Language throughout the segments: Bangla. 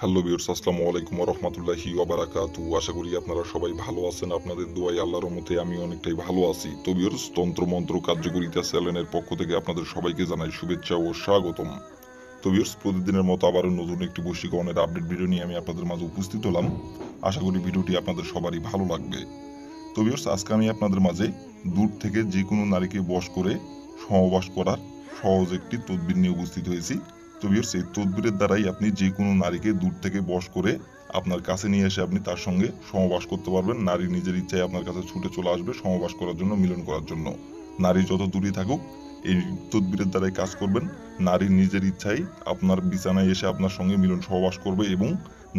হ্যালো ভিউয়ার্স, আসসালামু আলাইকুম ওয়া রাহমাতুল্লাহি ওয়া বারাকাতুহু। আশা করি আপনারা সবাই ভালো আছেন। আপনাদের দোয়ায় আল্লাহর রহমতে আমি অনেকটাই ভালো আছি। তো ভিউয়ার্স, তন্ত্রমন্ত্র কার্যকরিতা চ্যানেলের পক্ষ থেকে আপনাদের সবাইকে জানাই শুভেচ্ছা ও স্বাগতম। তো ভিউয়ার্স, প্রতিদিনের মতো আবারও নতুন একটি বশীকরণের আপডেট ভিডিও নিয়ে আমি আপনাদের মাঝে উপস্থিত হলাম। আশা করি ভিডিওটি আপনাদের সবারই ভালো লাগবে। তো ভিউয়ার্স, আজকে আমি আপনাদের মাঝে দূর থেকে যে কোনো নারীকে বশ করে সহবাস করার সহজ একটি তদবির নিয়ে উপস্থিত হয়েছি। তো ভিউয়ার্স, এই তদবিরের দ্বারাই আপনি যে কোনো নারীকে দূর থেকে বশ করে আপনার কাছে নিয়ে এসে আপনি তার সঙ্গে সহবাস করতে পারবেন। নারী নিজের ইচ্ছায় আপনার কাছে ছুটে চলে আসবে সহবাস করার জন্য, মিলন করার জন্য। নারী যত দূরেই থাকুক, এই তদবিরের দ্বারাই কাজ করবেন। নারী নিজের ইচ্ছায় আপনার বিছানায় এসে আপনার সঙ্গে মিলন সহবাস করবে এবং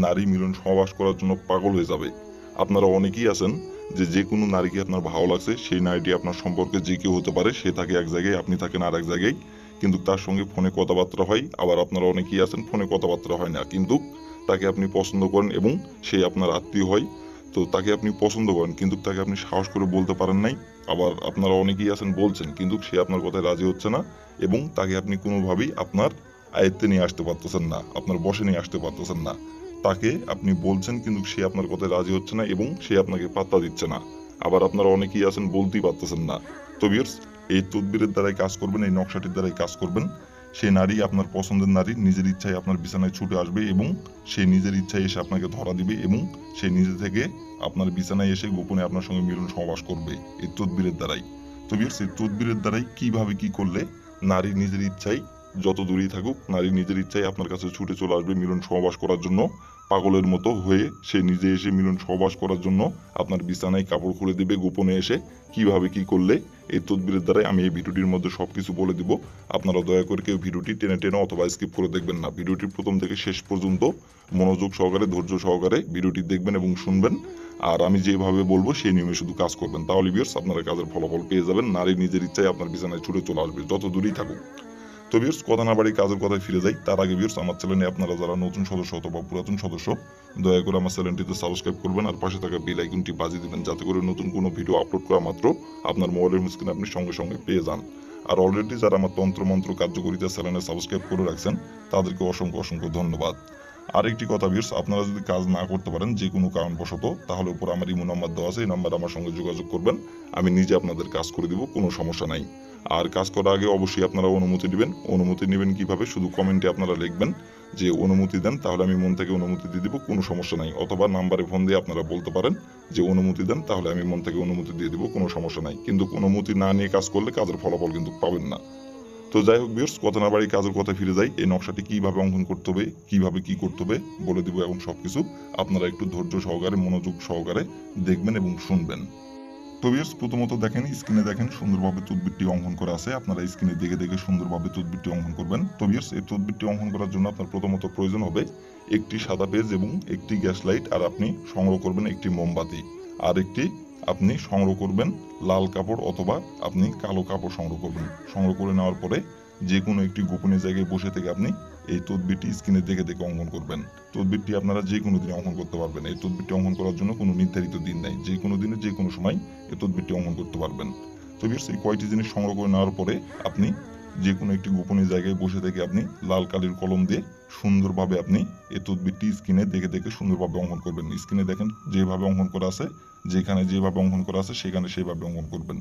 নারী মিলন সহবাস করার জন্য পাগল হয়ে যাবে। আপনারা অনেকেই আছেন যে কোনো নারীকে আপনার ভালো লাগছে, সেই নারীটি আপনার সম্পর্কে যে কেউ হতে পারে। সে থাকে এক জায়গায়, আপনি থাকেন আর এক জায়গায়, কিন্তু তার সঙ্গে ফোনে কথাবার্তা হয়। আবার আপনারা অনেকেই আছেন ফোনে কথাবার্তা হয় না, কিন্তু তাকে আপনি পছন্দ করেন এবং সে আপনার আত্মীয় হয়। তো তাকে আপনি পছন্দ করেন, কিন্তু তাকে আপনি সাহস করে বলতে পারেন নাই। আবার আপনারা অনেকেই আছেন বলছেন, কিন্তু সে আপনার কথায় রাজি হচ্ছে না এবং তাকে আপনি কোনোভাবেই আপনার আয়ত্তে নিয়ে আসতে পারতেছেন না, আপনার বশে নিয়ে আসতে পারতেছেন না। তাকে আপনি বলছেন, কিন্তু সে আপনার কথায় রাজি হচ্ছে না এবং সে আপনাকে পাত্তা দিচ্ছে না। আবার আপনারা অনেকেই আছেন বলতেই পারতেছেন না। তো ভিউয়ার্স, এই তদবিরের দ্বারাই কাজ করবেন, এই নকশাটির দ্বারাই কাজ করবেন। সেই নারী, আপনার পছন্দের নারী, নিজের ইচ্ছায় আপনার বিছানায় ছুটে আসবে এবং সে নিজের ইচ্ছায় এসে আপনাকে ধরা দিবে এবং সে নিজে থেকে আপনার বিছানায় এসে গোপনে আপনার সঙ্গে মিলন সহবাস করবে এই তদবিরের দ্বারাই। তো ভিউয়ার্স, এই তদবিরের দ্বারাই কিভাবে কি করলে নারী নিজের ইচ্ছায় যত দূরেই থাকুক, নারী নিজের ইচ্ছায় আপনার কাছে ছুটে চলে আসবে মিলন সহবাস করার জন্য। পাগলের মতো হয়ে সে নিজে এসে মিলন সহবাস করার জন্য আপনার বিছানায় কাপড় খুলে দেবে গোপনে এসে। কিভাবে কি করলে এই তদবিরের দ্বারাই আমি এই ভিডিওটির মধ্যে সবকিছু বলে দিব। আপনারা দয়া করে কেউ ভিডিওটি টেনে টেনে অথবা স্কিপ করে দেখবেন না। ভিডিওটি প্রথম থেকে শেষ পর্যন্ত মনোযোগ সহকারে, ধৈর্য সহকারে ভিডিওটি দেখবেন এবং শুনবেন। আর আমি যেভাবে বলবো সেই নিয়মে শুধু কাজ করবেন, তাহলে ভিউয়ার্স আপনারা কাজের ফলাফল পেয়ে যাবেন। নারী নিজের ইচ্ছায় আপনার বিছানায় ছুটে চলে আসবে যত দূরেই থাকুক। তো ভিউয়ার্স, কথা না বাড়ি কাজের কথায় ফিরে যাই। তার আগে ভিউয়ার্স, আমার চ্যানেলে আপনারা যারা নতুন সদস্য অথবা পুরাতন সদস্য, দয়া করে আমার চ্যানেলটিতে সাবস্ক্রাইব করবেন আর পাশে থাকা বেল আইকনটি বাজিয়ে দিবেন, যাতে করে নতুন কোনো ভিডিও আপলোড করা মাত্র আপনার মোবাইলের স্ক্রিনে আপনি সঙ্গে সঙ্গে পেয়ে যান। আর অলরেডি যারা আমার তন্ত্রমন্ত্র কার্যকরিতা চ্যানেলে সাবস্ক্রাইব করে রাখছেন, তাদেরকে অসংখ্য অসংখ্য ধন্যবাদ। আরেকটি কথা ভিউয়ার্স, আপনারা যদি কাজ না করতে পারেন যে কোনো কারণবশত, তাহলে উপর আমার ইমো নাম্বার দেওয়া আছে, এই নাম্বার আমার সঙ্গে যোগাযোগ করবেন। আমি নিজে আপনাদের কাজ করে দিব, কোনো সমস্যা নাই। আর কাজ করার আগে অবশ্যই আপনারা অনুমতি নেবেন। অনুমতি নেবেন কিভাবে? শুধু কমেন্টে আপনারা লিখবেন যে অনুমতি দেন, তাহলে আমি মন থেকে অনুমতি দিয়ে দিব, কোনো সমস্যা নাই। অথবা নাম্বারে ফোন দিয়ে আপনারা বলতে পারেন যে অনুমতি দেন, তাহলে আমি মন থেকে অনুমতি দিয়ে দিব, কোনো সমস্যা নাই। কিন্তু অনুমতি না নিয়ে কাজ করলে কাজের ফলাফল কিন্তু পাবেন না। তো যাই হোক ভিউয়ার্স, কথা না বাড়ি কাজের কথা ফিরে যাই। এই নকশাটি কিভাবে অঙ্কন করতে হবে, কিভাবে কি করতে হবে বলে দিব এবং সবকিছু আপনারা একটু ধৈর্য সহকারে, মনোযোগ সহকারে দেখবেন এবং শুনবেন। তো ভিউয়ার্স, প্রথমত দেখেন, স্ক্রিনে দেখেন সুন্দরভাবে তদবিরটি অঙ্কন করা আছে। আপনারা স্ক্রিনে দেখে দেখে সুন্দরভাবে তদবিরটি অঙ্কন করবেন। তো ভিউয়ার্স, এই তদবিরটি অঙ্কন করার জন্য আপনার প্রথমত প্রয়োজন হবে একটি সাদা পেজ এবং একটি গ্যাস লাইট। আর আপনি সংগ্রহ করবেন একটি মোমবাতি। আর একটি আপনি সংগ্রহ করবেন লাল কাপড় অথবা আপনি কালো কাপড় সংগ্রহ করবেন। সংগ্রহ করে নেওয়ার পরে যে কোনো একটি গোপনীয় জায়গায় বসে থেকে আপনি এই তদবিরটি স্ক্রিনে দেখে দেখে অঙ্কন করবেন। তদবিরটি আপনারা যে কোনো দিনে অঙ্কন করতে পারবেন। এই তদবিরটি অঙ্কন করার জন্য কোনো নির্ধারিত দিন নাই, যে কোনো দিনে যে কোনো সময় এই তদবিরটি অঙ্কন করতে পারবেন। তো ভিউয়ার্স, এই কয়টি জিনিস সংগ্রহ করে নেওয়ার পরে আপনি যে কোনো একটি গোপনীয় জায়গায় বসে থেকে আপনি লাল কালির কলম দিয়ে সুন্দরভাবে আপনি এই তদবিরটি স্ক্রিনে দেখে দেখে সুন্দরভাবে অঙ্কন করবেন। স্ক্রিনে দেখেন যেভাবে অঙ্কন করা আছে, যেখানে যেভাবে অঙ্কন করা আছে সেখানে সেভাবে অঙ্কন করবেন।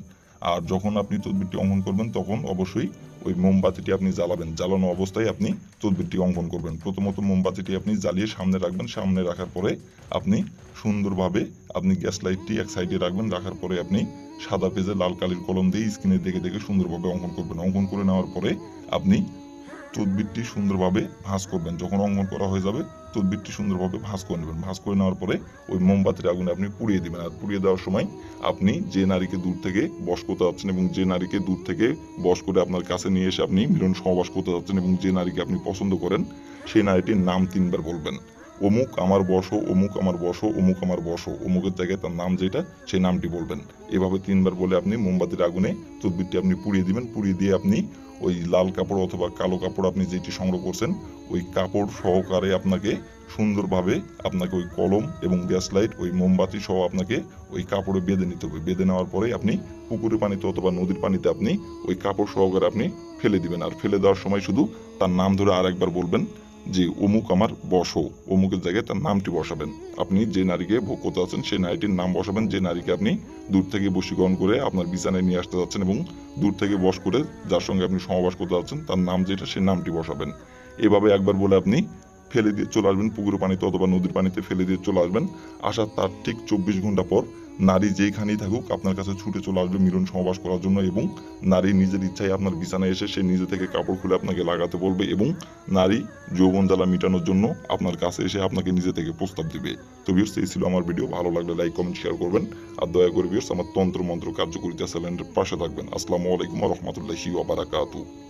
আর যখন আপনি তদবিরটি অঙ্কন করবেন, তখন অবশ্যই ওই মোমবাতিটি আপনি জ্বালাবেন। জ্বালানো অবস্থায় আপনি তদবিরটি অঙ্কন করবেন। প্রথমত মোমবাতিটি আপনি জ্বালিয়ে সামনে রাখবেন। সামনে রাখার পরে আপনি সুন্দরভাবে আপনি গ্যাস লাইটটি এক সাইডে রাখবেন। রাখার পরে আপনি সাদা পেজে লাল কালির কলম দিয়ে স্ক্রিনে দেখে দেখে সুন্দরভাবে অঙ্কন করবেন। অঙ্কন করে নেওয়ার পরে আপনি তদবিরটি সুন্দরভাবে ভাঁজ করবেন। যখন অঙ্কন করা হয়ে যাবে, তদবিরটি সুন্দরভাবে ভাঁজ করে নেবেন। ভাঁজ করে নেওয়ার পরে ওই মোমবাতির আগুনে আপনি পুড়িয়ে দিবেন। আর পুড়িয়ে দেওয়ার সময় আপনি যে নারীকে দূর থেকে বশ করতে যাচ্ছেন এবং যে নারীকে দূর থেকে বশ করে আপনার কাছে নিয়ে এসে আপনি মিলন সহবাস করতে যাচ্ছেন এবং যে নারীকে আপনি পছন্দ করেন, সেই নারীটির নাম 3বার বলবেন। অমুক আমার বশো, অমুক আমার বশো, অমুক আমার বশো। অমুকের জায়গায় তার নাম যেটা, সেই নামটি বলবেন। এভাবে 3বার বলে আপনি মোমবাতির আগুনে তদবিরটি আপনি পুড়িয়ে দিবেন। পুড়িয়ে দিয়ে আপনি ওই লাল কাপড় অথবা কালো কাপড় আপনি যেটি সংগ্রহ করছেন, ওই কাপড় সহকারে আপনাকে সুন্দরভাবে আপনাকে ওই কলম এবং গ্যাস লাইট, ওই মোমবাতি সহ আপনাকে ওই কাপড়ে বেঁধে নিতে হবে। বেঁধে নেওয়ার পরে আপনি পুকুরের পানিতে অথবা নদীর পানিতে আপনি ওই কাপড় সহকারে আপনি ফেলে দিবেন। আর ফেলে দেওয়ার সময় শুধু তার নাম ধরে আরেকবার বলবেন। যে অমুক আমার বসো, অমুকের জায়গায় তার নামটি বসাবেন। আপনি যে নারীকে ভোগ করতে যাচ্ছেন সেই নারীটির নাম বসাবেন, যে নারীকে আপনি দূর থেকে বশীকরণ করে আপনার বিছানায় নিয়ে আসতে যাচ্ছেন, এবং দূর থেকে বশ করে যার সঙ্গে আপনি সহবাস করতে যাচ্ছেন তার নাম যেটা সেই নামটি বসাবেন। এভাবে একবার বলে আপনি ফেলে দিয়ে চলে আসবেন পুকুরের পানিতে অথবা নদীর পানিতে, ফেলে দিয়ে চলে আসবেন। আসার তার ঠিক 24 ঘন্টা পর নারী যেখানেই থাকুক আপনার কাছে ছুটে চলে আসবে মিলন সহবাস করার জন্য, এবং নারী নিজের ইচ্ছায় আপনার বিছানায় এসে সে নিজে থেকে কাপড় খুলে আপনাকে লাগাতে বলবে, এবং নারী যৌবন জ্বালা মেটানোর জন্য আপনার কাছে এসে আপনাকে নিজে থেকে প্রস্তাব দিবে। তো ভিউয়ার্স, এই ছিল আমার ভিডিও। ভালো লাগলে লাইক কমেন্ট শেয়ার করবেন, আর দয়া করে ভিউয়ার্স আমার তন্ত্র মন্ত্র কার্যকরিতা চ্যানেলের পাশে থাকবেন। আসসালামু আলাইকুম ওয়া রাহমাতুল্লাহি ওয়া বারাকাতুহু।